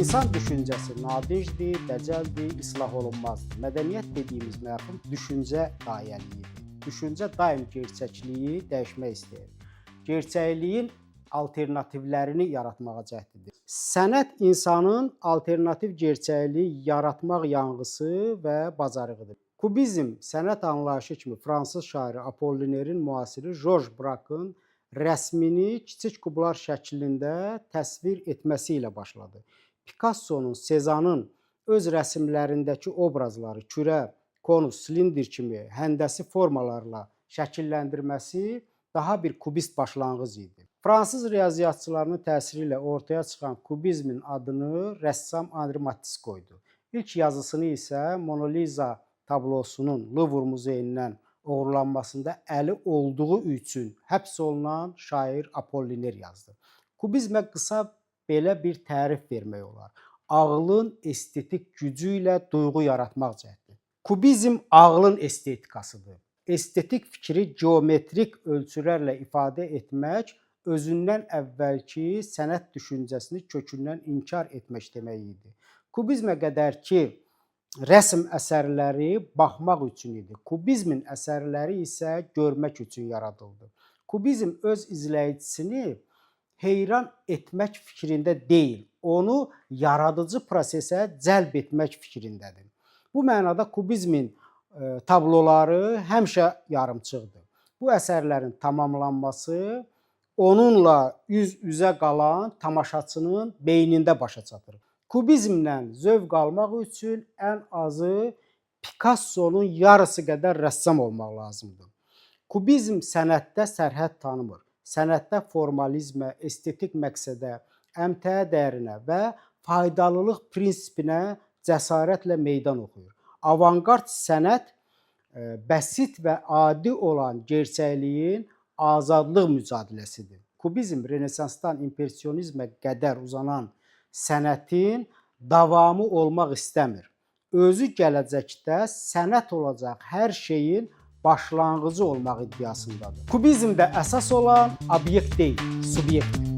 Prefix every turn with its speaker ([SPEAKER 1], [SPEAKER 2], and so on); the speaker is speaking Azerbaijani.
[SPEAKER 1] İnsan düşüncəsi nadicdir, dəcəldir, islah olunmazdır. Mədəniyyət dediyimiz məfhum düşüncə dayəliyidir. Düşüncə daim gerçəkliyi dəyişmək istəyir. Gerçəkliyin alternativlərini yaratmağa cəhdidir. Sənət insanın alternativ gerçəkliyi yaratmaq yanğısı və bacarığıdır. Kubizm sənət anlayışı kimi fransız şairi Apollinerin müasiri Georges Braque'ın rəsmini kiçik kublar şəklində təsvir etməsi ilə başladı. Picasso'nun, Cézanne'ın öz rəsmlərindəki obrazları kürə, konus, silindir kimi həndəsi formalarla şəkilləndirməsi daha bir kubist başlanğıc idi. Fransız riyaziyyatçılarının təsiri ilə ortaya çıxan kubizmin adını rəssam Henri Matisse qoydu. İlk yazısını isə Mona Lisa tablosunun Louvre muzeyindən oğurlanmasında əli olduğu üçün həbs olunan şair Apolliner yazdı. Kubizmə qısa belə bir tərif vermək olar. Ağlın estetik gücü ilə duyğu yaratmaq cəhdi. Kubizm ağlın estetikasıdır. Estetik fikri geometrik ölçülərlə ifadə etmək özündən əvvəlki sənət düşüncəsini kökündən inkar etmək demək idi. Kubizmə qədər ki, rəsm əsərləri baxmaq üçün idi. Kubizmin əsərləri isə görmək üçün yaradıldı. Kubizm öz izləyicisini heyran etmək fikrində deyil, onu yaradıcı prosesə cəlb etmək fikrindədir. Bu mənada kubizmin tabloları həmişə yarımçıqdır. Bu əsərlərin tamamlanması onunla üz-üzə qalan tamaşaçının beynində başa çatır. Kubizmdən zövq almaq üçün ən azı Picasso'nun yarısı qədər rəssam olmaq lazımdır. Kubizm sənətdə sərhəd tanımır. Sənətdə formalizmə, estetik məqsədə, əmtəə dəyərinə və faydalılıq prinsipinə cəsarətlə meydan oxuyur. Avangard sənət bəsit və adi olan gerçəkliyin azadlıq mücadiləsidir. Kubizm Renesansdan impressionizmə qədər uzanan sənətin davamı olmaq istəmir. Özü gələcəkdə sənət olacaq hər şeyin başlanğıcı olmaq iddiasındadır. Kubizmdə əsas olan obyekt deyil, subyektdir.